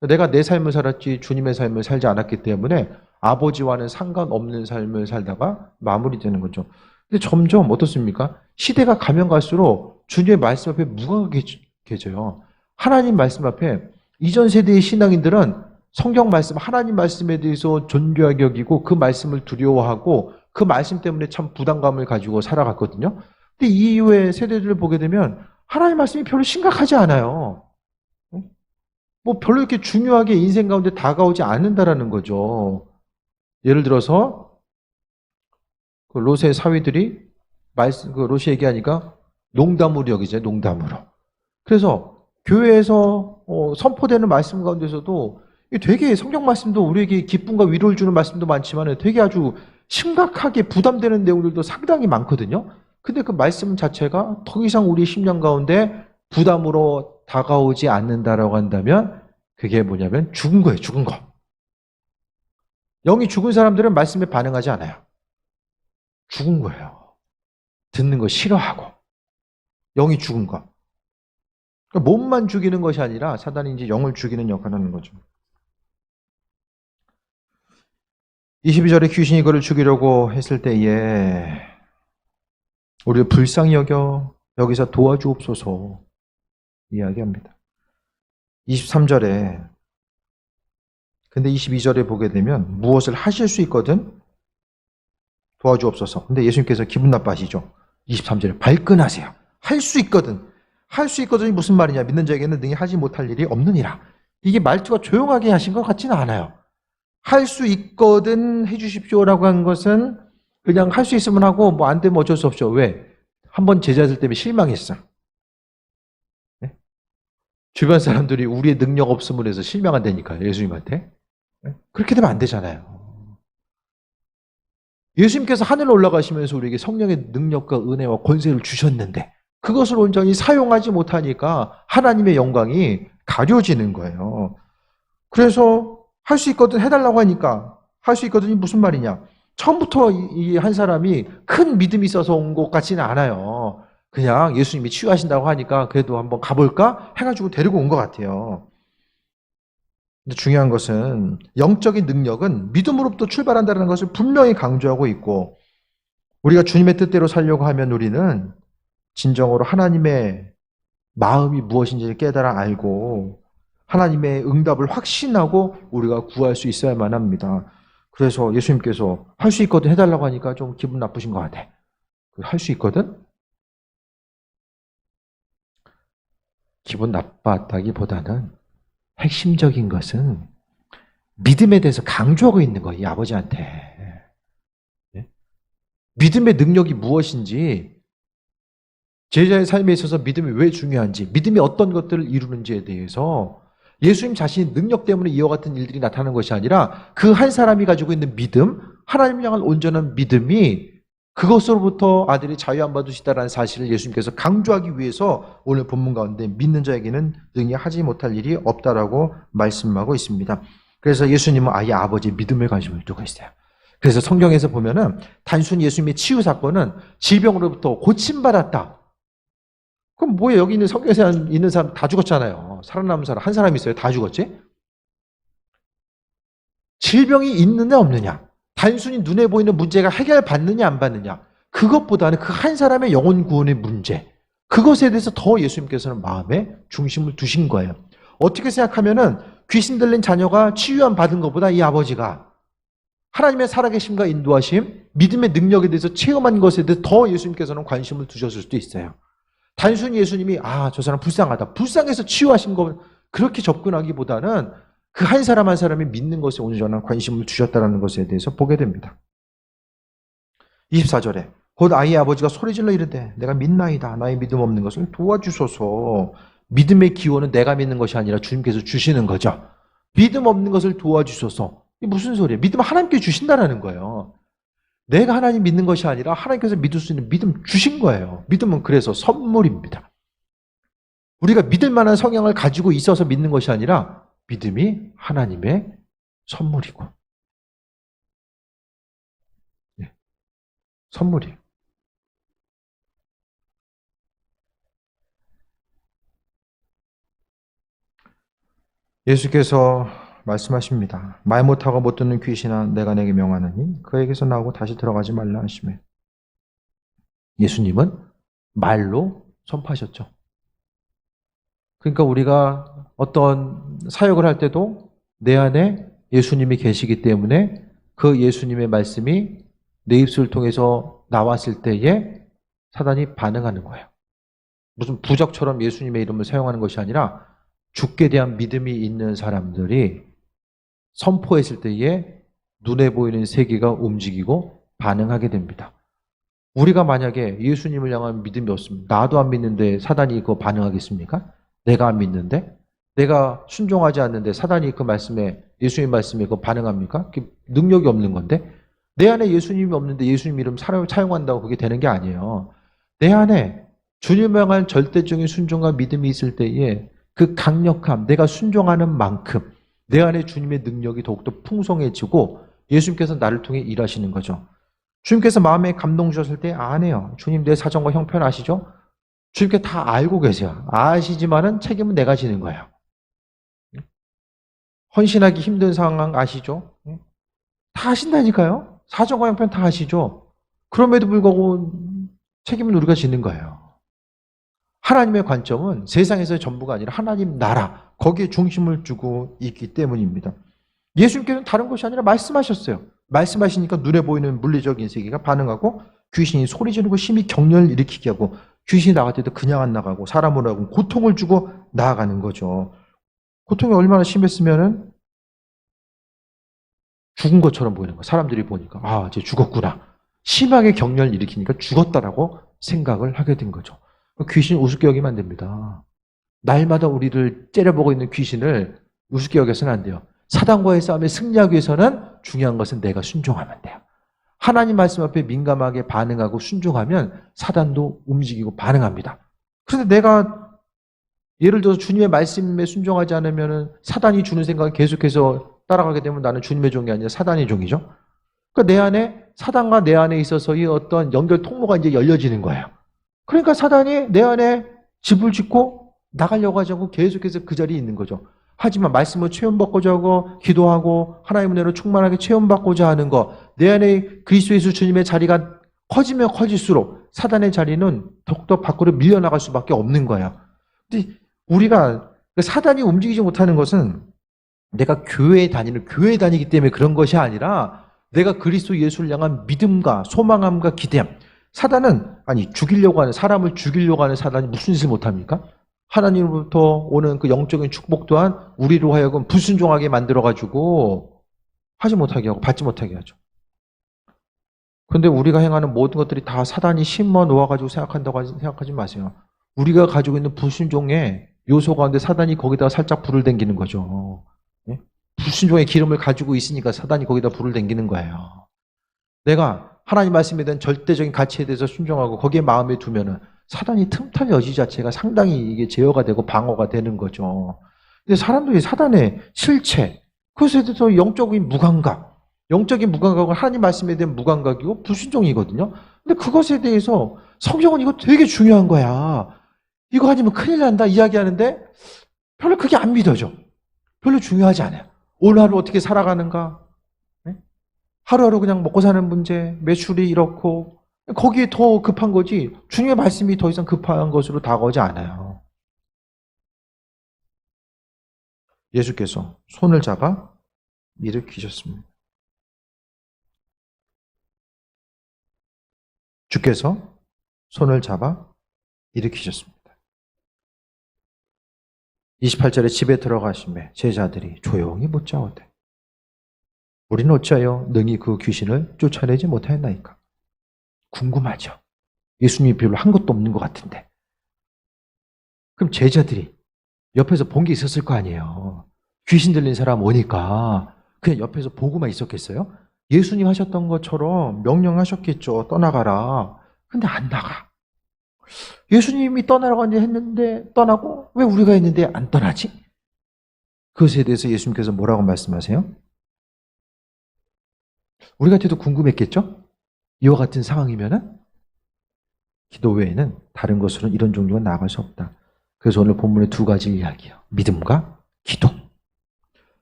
내가 내 삶을 살았지 주님의 삶을 살지 않았기 때문에 아버지와는 상관없는 삶을 살다가 마무리되는 거죠. 근데 점점 어떻습니까? 시대가 가면 갈수록 주님의 말씀 앞에 무감각해져요. 하나님 말씀 앞에 이전 세대의 신앙인들은 성경 말씀, 하나님 말씀에 대해서 존귀하게 여기고 그 말씀을 두려워하고 그 말씀 때문에 참 부담감을 가지고 살아갔거든요. 근데 이 이후의 세대들을 보게 되면 하나님 말씀이 별로 심각하지 않아요. 뭐 별로 이렇게 중요하게 인생 가운데 다가오지 않는다라는 거죠. 예를 들어서 그 롯의 사위들이 롯이 얘기하니까 농담으로 여기죠. 농담으로. 그래서 교회에서 선포되는 말씀 가운데서도 되게 성경 말씀도 우리에게 기쁨과 위로를 주는 말씀도 많지만 되게 아주 심각하게 부담되는 내용들도 상당히 많거든요. 근데 그 말씀 자체가 더 이상 우리 심령 가운데 부담으로 다가오지 않는다라고 한다면 그게 뭐냐면 죽은 거예요. 죽은 거. 영이 죽은 사람들은 말씀에 반응하지 않아요. 죽은 거예요. 듣는 거 싫어하고. 영이 죽은 거. 그러니까 몸만 죽이는 것이 아니라 사단이 이제 영을 죽이는 역할을 하는 거죠. 22절에 귀신이 그를 죽이려고 했을 때에 우리를 불쌍히 여겨 여기서 도와주옵소서 이야기합니다. 23절에 근데 22절에 보게 되면 무엇을 하실 수 있거든 도와주옵소서. 근데 예수님께서 기분 나빠하시죠. 23절에 발끈하세요. 할 수 있거든. 할 수 있거든이 무슨 말이냐. 믿는 자에게는 능히 하지 못할 일이 없느니라. 이게 말투가 조용하게 하신 것 같지는 않아요. 할 수 있거든 해주십시오라고 한 것은 그냥 할 수 있으면 하고 뭐 안 되면 어쩔 수 없죠. 왜? 한번 제자들 때문에 실망했어. 네? 주변 사람들이 우리의 능력 없음으로 해서 실망한다니까요. 예수님한테. 네? 그렇게 되면 안 되잖아요. 예수님께서 하늘 올라가시면서 우리에게 성령의 능력과 은혜와 권세를 주셨는데 그것을 온전히 사용하지 못하니까 하나님의 영광이 가려지는 거예요. 그래서 할 수 있거든 해달라고 하니까 할 수 있거든이 무슨 말이냐. 처음부터 이 한 사람이 큰 믿음이 있어서 온 것 같지는 않아요. 그냥 예수님이 치유하신다고 하니까 그래도 한번 가볼까 해가지고 데리고 온 것 같아요. 근데 중요한 것은 영적인 능력은 믿음으로부터 출발한다는 것을 분명히 강조하고 있고 우리가 주님의 뜻대로 살려고 하면 우리는 진정으로 하나님의 마음이 무엇인지를 깨달아 알고 하나님의 응답을 확신하고 우리가 구할 수 있어야만 합니다. 그래서 예수님께서 할 수 있거든 해달라고 하니까 좀 기분 나쁘신 것 같아. 할 수 있거든? 기분 나빴다기보다는 핵심적인 것은 믿음에 대해서 강조하고 있는 거예요, 이 아버지한테. 예? 믿음의 능력이 무엇인지, 제자의 삶에 있어서 믿음이 왜 중요한지, 믿음이 어떤 것들을 이루는지에 대해서 예수님 자신의 능력 때문에 이와 같은 일들이 나타나는 것이 아니라 그 한 사람이 가지고 있는 믿음, 하나님을 향한 온전한 믿음이 그것으로부터 아들이 자유 안 받으시다라는 사실을 예수님께서 강조하기 위해서 오늘 본문 가운데 믿는 자에게는 능히 하지 못할 일이 없다라고 말씀하고 있습니다. 그래서 예수님은 아예 아버지의 믿음을 가지고 있고 있어요. 그래서 성경에서 보면은 단순히 예수님의 치유 사건은 질병으로부터 고침받았다. 그럼 뭐예요? 여기 있는 성경에서 있는 사람 다 죽었잖아요. 살아남은 사람 한 사람 있어요. 다 죽었지? 질병이 있느냐 없느냐, 단순히 눈에 보이는 문제가 해결받느냐 안 받느냐, 그것보다는 그 한 사람의 영혼 구원의 문제, 그것에 대해서 더 예수님께서는 마음에 중심을 두신 거예요. 어떻게 생각하면은 귀신 들린 자녀가 치유함 받은 것보다 이 아버지가 하나님의 살아계심과 인도하심, 믿음의 능력에 대해서 체험한 것에 대해서 더 예수님께서는 관심을 두셨을 수도 있어요. 단순히 예수님이 저 사람 불쌍하다, 불쌍해서 치유하신 것, 그렇게 접근하기보다는 그 한 사람 한 사람이 믿는 것에 온전한 관심을 두셨다는 것에 대해서 보게 됩니다. 24절에 곧 아이의 아버지가 소리질러 이르되 내가 믿나이다, 나의 믿음 없는 것을 도와주소서. 믿음의 기원은 내가 믿는 것이 아니라 주님께서 주시는 거죠. 믿음 없는 것을 도와주소서. 이게 무슨 소리예요? 믿음은 하나님께 주신다라는 거예요. 내가 하나님 믿는 것이 아니라 하나님께서 믿을 수 있는 믿음 주신 거예요. 믿음은 그래서 선물입니다. 우리가 믿을 만한 성향을 가지고 있어서 믿는 것이 아니라 믿음이 하나님의 선물이고, 선물이에요. 예수께서 말씀하십니다. 말 못하고 못 듣는 귀신아 내가 내게 명하느니 그에게서 나오고 다시 들어가지 말라 하시매. 예수님은 말로 선포하셨죠. 그러니까 우리가 어떤 사역을 할 때도 내 안에 예수님이 계시기 때문에 그 예수님의 말씀이 내 입술을 통해서 나왔을 때에 사단이 반응하는 거예요. 무슨 부적처럼 예수님의 이름을 사용하는 것이 아니라 주께 대한 믿음이 있는 사람들이 선포했을 때에 눈에 보이는 세계가 움직이고 반응하게 됩니다. 우리가 만약에 예수님을 향한 믿음이 없습니다. 나도 안 믿는데 사단이 그거 반응하겠습니까? 내가 안 믿는데? 내가 순종하지 않는데 사단이 그 말씀에, 예수님 말씀에 그거 반응합니까? 그게 능력이 없는 건데? 내 안에 예수님이 없는데 예수님 이름 사용한다고 그게 되는 게 아니에요. 내 안에 주님을 향한 절대적인 순종과 믿음이 있을 때에 그 강력함, 내가 순종하는 만큼 내 안에 주님의 능력이 더욱더 풍성해지고 예수님께서 나를 통해 일하시는 거죠. 주님께서 마음에 감동 주셨을 때 아네요. 주님 내 사정과 형편 아시죠? 주님께 다 알고 계세요. 아시지만은 책임은 내가 지는 거예요. 헌신하기 힘든 상황 아시죠? 다 아신다니까요. 사정과 형편 다 아시죠? 그럼에도 불구하고 책임은 우리가 지는 거예요. 하나님의 관점은 세상에서의 전부가 아니라 하나님 나라, 거기에 중심을 두고 있기 때문입니다. 예수님께서는 다른 것이 아니라 말씀하셨어요. 말씀하시니까 눈에 보이는 물리적인 세계가 반응하고 귀신이 소리 지르고 심히 격렬을 일으키게 하고 귀신이 나갈 때도 그냥 안 나가고 사람으로 하고 고통을 주고 나아가는 거죠. 고통이 얼마나 심했으면은 죽은 것처럼 보이는 거예요. 사람들이 보니까 이제 죽었구나. 심하게 격렬을 일으키니까 죽었다라고 생각을 하게 된 거죠. 귀신 우습게 여기면 안 됩니다. 날마다 우리를 째려보고 있는 귀신을 우습게 여겨서는 안 돼요. 사단과의 싸움에 승리하기 위해서는 중요한 것은 내가 순종하면 돼요. 하나님 말씀 앞에 민감하게 반응하고 순종하면 사단도 움직이고 반응합니다. 그런데 내가 예를 들어서 주님의 말씀에 순종하지 않으면 사단이 주는 생각을 계속해서 따라가게 되면 나는 주님의 종이 아니라 사단의 종이죠. 그러니까 내 안에, 사단과 내 안에 있어서의 어떤 연결 통로가 이제 열려지는 거예요. 그러니까 사단이 내 안에 집을 짓고 나가려고 하지 않고 계속해서 그 자리에 있는 거죠. 하지만 말씀을 체험받고자 하고 기도하고 하나님의 은혜로 충만하게 체험받고자 하는 것, 내 안에 그리스도 예수 주님의 자리가 커지면 커질수록 사단의 자리는 더욱더 밖으로 밀려나갈 수밖에 없는 거예요. 근데 우리가 사단이 움직이지 못하는 것은 내가 교회에 다니기 때문에 그런 것이 아니라 내가 그리스도 예수를 향한 믿음과 소망함과 기대함. 사단은 사람을 죽이려고 하는 사단이 무슨 짓을 못합니까? 하나님으로부터 오는 그 영적인 축복 또한 우리로 하여금 불순종하게 만들어가지고 하지 못하게 하고 받지 못하게 하죠. 근데 우리가 행하는 모든 것들이 다 사단이 심어 놓아가지고 생각한다고 생각하지 마세요. 우리가 가지고 있는 불순종의 요소 가운데 사단이 거기다가 살짝 불을 댕기는 거죠. 예? 불순종의 기름을 가지고 있으니까 사단이 거기다 불을 댕기는 거예요. 내가 하나님 말씀에 대한 절대적인 가치에 대해서 순종하고 거기에 마음에 두면은 사단이 틈탈 여지 자체가 상당히 이게 제어가 되고 방어가 되는 거죠. 근데 사람들이 사단의 실체, 그것에 대해서 영적인 무감각, 영적인 무감각은 하나님 말씀에 대한 무감각이고 불순종이거든요. 근데 그것에 대해서 성경은 이거 되게 중요한 거야. 이거 아니면 큰일 난다 이야기하는데 별로 그게 안 믿어져. 별로 중요하지 않아요. 오늘 하루 어떻게 살아가는가? 네? 하루하루 그냥 먹고 사는 문제, 매출이 이렇고 거기에 더 급한 거지 주님의 말씀이 더 이상 급한 것으로 다가오지 않아요. 예수께서 손을 잡아 일으키셨습니다. 주께서 손을 잡아 일으키셨습니다. 28절에 집에 들어가시매 제자들이 조용히 묻자오되 우리는 어찌하여 능히 그 귀신을 쫓아내지 못하였나이까? 궁금하죠. 예수님이 별로 한 것도 없는 것 같은데. 그럼 제자들이 옆에서 본 게 있었을 거 아니에요. 귀신 들린 사람 오니까 그냥 옆에서 보고만 있었겠어요? 예수님 하셨던 것처럼 명령하셨겠죠. 떠나가라. 근데 안 나가. 예수님이 떠나라고 했는데 떠나고 왜 우리가 했는데 안 떠나지? 그것에 대해서 예수님께서 뭐라고 말씀하세요? 우리 같아도 궁금했겠죠? 이와 같은 상황이면은 기도 외에는 다른 것으로는 이런 종류가 나아갈 수 없다. 그래서 오늘 본문의 두 가지 이야기예요. 믿음과 기도.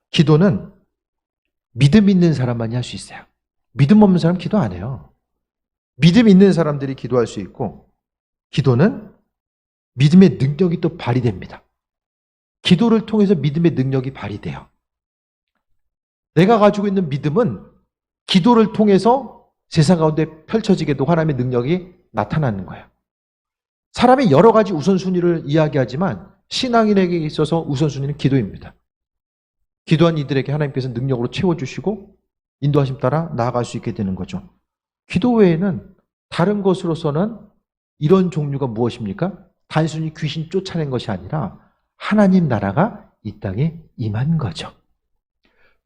기도는 믿음 있는 사람만이 할 수 있어요. 믿음 없는 사람 기도 안 해요. 믿음 있는 사람들이 기도할 수 있고 기도는 믿음의 능력이 또 발휘됩니다. 기도를 통해서 믿음의 능력이 발휘돼요. 내가 가지고 있는 믿음은 기도를 통해서 세상 가운데 펼쳐지게도 하나님의 능력이 나타나는 거예요. 사람이 여러 가지 우선순위를 이야기하지만 신앙인에게 있어서 우선순위는 기도입니다. 기도한 이들에게 하나님께서 능력으로 채워주시고 인도하심 따라 나아갈 수 있게 되는 거죠. 기도 외에는 다른 것으로서는 이런 종류가 무엇입니까? 단순히 귀신 쫓아낸 것이 아니라 하나님 나라가 이 땅에 임한 거죠.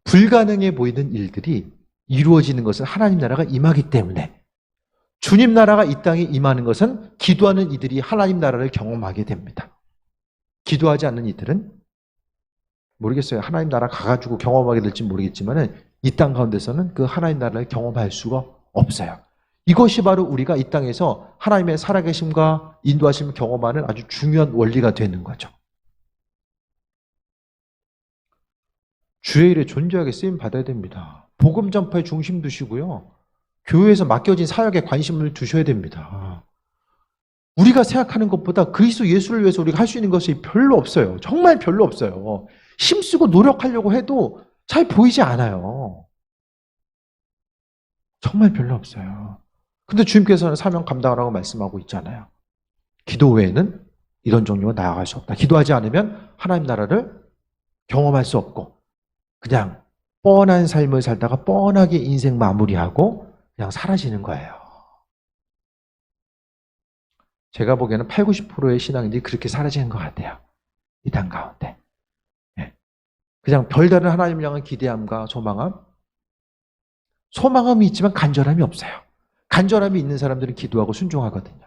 불가능해 보이는 일들이 이루어지는 것은 하나님 나라가 임하기 때문에 주님 나라가 이 땅에 임하는 것은 기도하는 이들이 하나님 나라를 경험하게 됩니다. 기도하지 않는 이들은 모르겠어요. 하나님 나라 가가지고 경험하게 될지 모르겠지만 이 땅 가운데서는 그 하나님 나라를 경험할 수가 없어요. 이것이 바로 우리가 이 땅에서 하나님의 살아계심과 인도하심을 경험하는 아주 중요한 원리가 되는 거죠. 주의 일에 존재하게 쓰임 받아야 됩니다. 복음 전파에 중심 두시고요. 교회에서 맡겨진 사역에 관심을 두셔야 됩니다. 우리가 생각하는 것보다 그리스도 예수를 위해서 우리가 할 수 있는 것이 별로 없어요. 정말 별로 없어요. 힘쓰고 노력하려고 해도 잘 보이지 않아요. 정말 별로 없어요. 근데 주님께서는 사명 감당하라고 말씀하고 있잖아요. 기도 외에는 이런 종류가 나아갈 수 없다. 기도하지 않으면 하나님 나라를 경험할 수 없고 그냥 뻔한 삶을 살다가 뻔하게 인생 마무리하고 그냥 사라지는 거예요. 제가 보기에는 80~90%의 신앙인들이 그렇게 사라지는 것 같아요. 이 땅 가운데. 그냥 별다른 하나님을 향한 기대함과 소망함이 있지만 간절함이 없어요. 간절함이 있는 사람들은 기도하고 순종하거든요.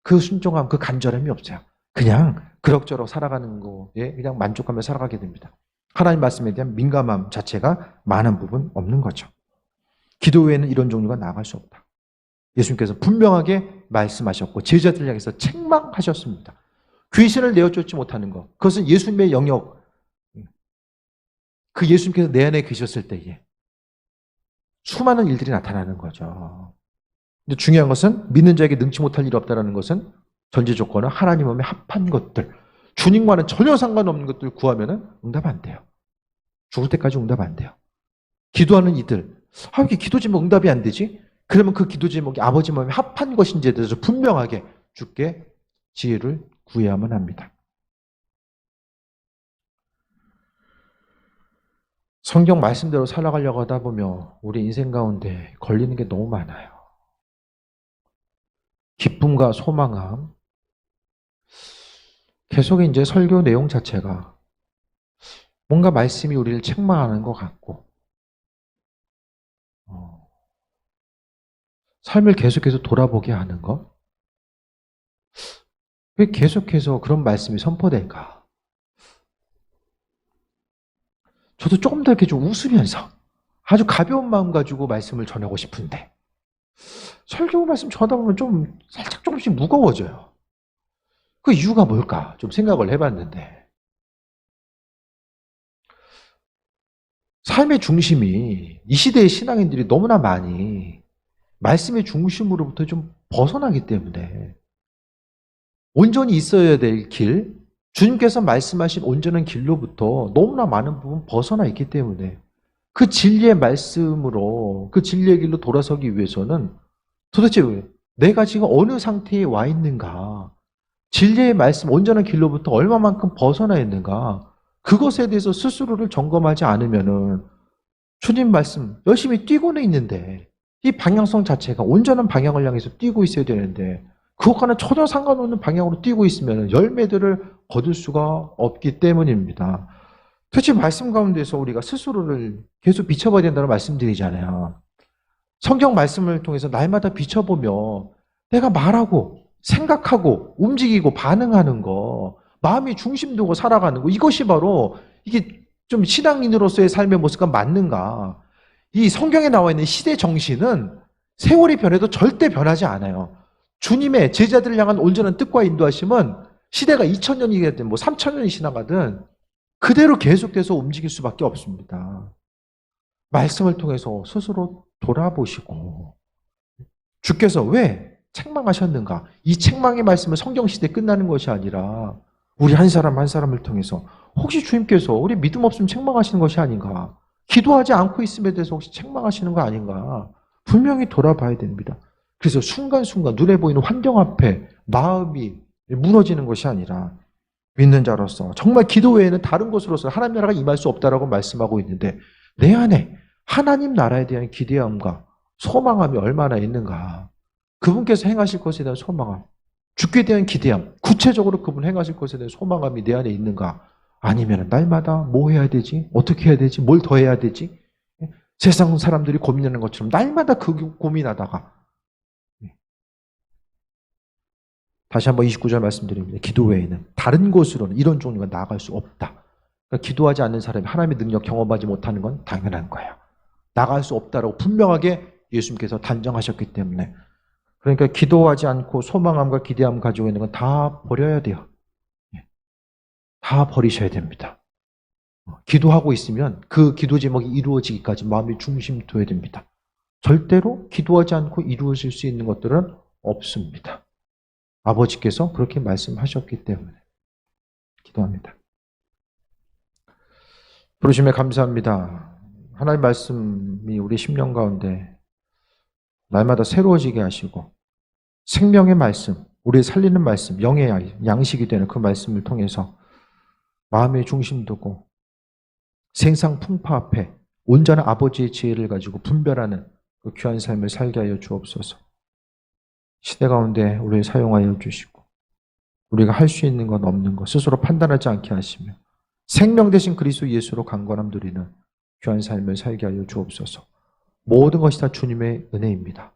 그 순종함, 그 간절함이 없어요. 그냥 그럭저럭 살아가는 거에 그냥 만족하며 살아가게 됩니다. 하나님 말씀에 대한 민감함 자체가 많은 부분 없는 거죠. 기도 외에는 이런 종류가 나아갈 수 없다. 예수님께서 분명하게 말씀하셨고 제자들을 향해서 책망하셨습니다. 귀신을 내어쫓지 못하는 것, 그것은 예수님의 영역, 그 예수님께서 내 안에 계셨을 때에 수많은 일들이 나타나는 거죠. 근데 중요한 것은 믿는 자에게 능치 못할 일이 없다는 것은 전제 조건은 하나님 마음에 합한 것들, 주님과는 전혀 상관없는 것들 구하면 응답 안 돼요. 죽을 때까지 응답 안 돼요. 기도하는 이들, 이게 기도 제목 응답이 안 되지? 그러면 그 기도 제목이 아버지 마음에 합한 것인지에 대해서 분명하게 주께 지혜를 구해야만 합니다. 성경 말씀대로 살아가려고 하다 보면 우리 인생 가운데 걸리는 게 너무 많아요. 기쁨과 소망함. 계속 이제 설교 내용 자체가 뭔가 말씀이 우리를 책망하는 것 같고, 삶을 계속해서 돌아보게 하는 것. 왜 계속해서 그런 말씀이 선포될까? 저도 조금 더 이렇게 좀 웃으면서 아주 가벼운 마음 가지고 말씀을 전하고 싶은데, 설교 말씀 전하다 보면 좀 살짝 조금씩 무거워져요. 그 이유가 뭘까? 좀 생각을 해봤는데, 삶의 중심이 이 시대의 신앙인들이 너무나 많이 말씀의 중심으로부터 좀 벗어나기 때문에 온전히 있어야 될 길, 주님께서 말씀하신 온전한 길로부터 너무나 많은 부분 벗어나 있기 때문에 그 진리의 말씀으로 그 진리의 길로 돌아서기 위해서는 도대체 내가 지금 어느 상태에 와 있는가, 진리의 말씀 온전한 길로부터 얼마만큼 벗어나 있는가, 그것에 대해서 스스로를 점검하지 않으면은 주님 말씀 열심히 뛰고는 있는데 이 방향성 자체가 온전한 방향을 향해서 뛰고 있어야 되는데 그것과는 전혀 상관없는 방향으로 뛰고 있으면 열매들을 거둘 수가 없기 때문입니다. 도대체 말씀 가운데서 우리가 스스로를 계속 비춰봐야 된다는 말씀드리잖아요. 성경 말씀을 통해서 날마다 비춰보며 내가 말하고 생각하고 움직이고 반응하는 거, 마음이 중심 두고 살아가는 거, 이것이 바로 이게 좀 신앙인으로서의 삶의 모습과 맞는가. 이 성경에 나와 있는 시대 정신은 세월이 변해도 절대 변하지 않아요. 주님의 제자들을 향한 온전한 뜻과 인도하심은 시대가 2000년이 되든 뭐 3000년이 지나가든 그대로 계속돼서 움직일 수밖에 없습니다. 말씀을 통해서 스스로 돌아보시고, 주께서 왜 책망하셨는가? 이 책망의 말씀은 성경시대에 끝나는 것이 아니라 우리 한 사람 한 사람을 통해서 혹시 주님께서 우리 믿음 없으면 책망하시는 것이 아닌가? 기도하지 않고 있음에 대해서 혹시 책망하시는 거 아닌가? 분명히 돌아봐야 됩니다. 그래서 순간순간 눈에 보이는 환경 앞에 마음이 무너지는 것이 아니라 믿는 자로서 정말 기도 외에는 다른 곳으로서 하나님 나라가 임할 수 없다라고 말씀하고 있는데 내 안에 하나님 나라에 대한 기대함과 소망함이 얼마나 있는가? 그분께서 행하실 것에 대한 소망함, 주께 대한 기대함, 구체적으로 그분 행하실 것에 대한 소망함이 내 안에 있는가? 아니면 날마다 뭐 해야 되지? 어떻게 해야 되지? 뭘 더 해야 되지? 세상 사람들이 고민하는 것처럼 날마다 그 고민하다가, 다시 한번 29절 말씀드립니다. 기도 외에는 다른 곳으로는 이런 종류가 나아갈 수 없다. 그러니까 기도하지 않는 사람이 하나님의 능력 경험하지 못하는 건 당연한 거예요. 나갈 수 없다라고 분명하게 예수님께서 단정하셨기 때문에, 그러니까 기도하지 않고 소망함과 기대함 가지고 있는 건 다 버려야 돼요. 다 버리셔야 됩니다. 기도하고 있으면 그 기도 제목이 이루어지기까지 마음이 중심 둬야 됩니다. 절대로 기도하지 않고 이루어질 수 있는 것들은 없습니다. 아버지께서 그렇게 말씀하셨기 때문에 기도합니다. 부르심에 감사합니다. 하나님 말씀이 우리 심령 가운데 날마다 새로워지게 하시고 생명의 말씀, 우리 살리는 말씀, 영의 양식이 되는 그 말씀을 통해서 마음의 중심 두고 생상 풍파 앞에 온전한 아버지의 지혜를 가지고 분별하는 그 귀한 삶을 살게 하여 주옵소서. 시대 가운데 우리를 사용하여 주시고 우리가 할 수 있는 건 없는 것 스스로 판단하지 않게 하시며 생명 대신 그리스도 예수로 강건함 누리는 귀한 삶을 살게 하여 주옵소서. 모든 것이 다 주님의 은혜입니다.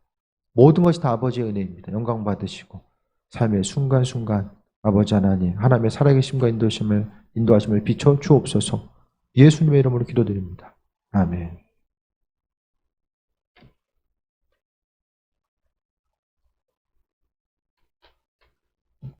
모든 것이 다 아버지의 은혜입니다. 영광 받으시고 삶의 순간순간 아버지 하나님, 하나님의 살아계심과 인도하심을 비춰 주옵소서. 예수님의 이름으로 기도드립니다. 아멘.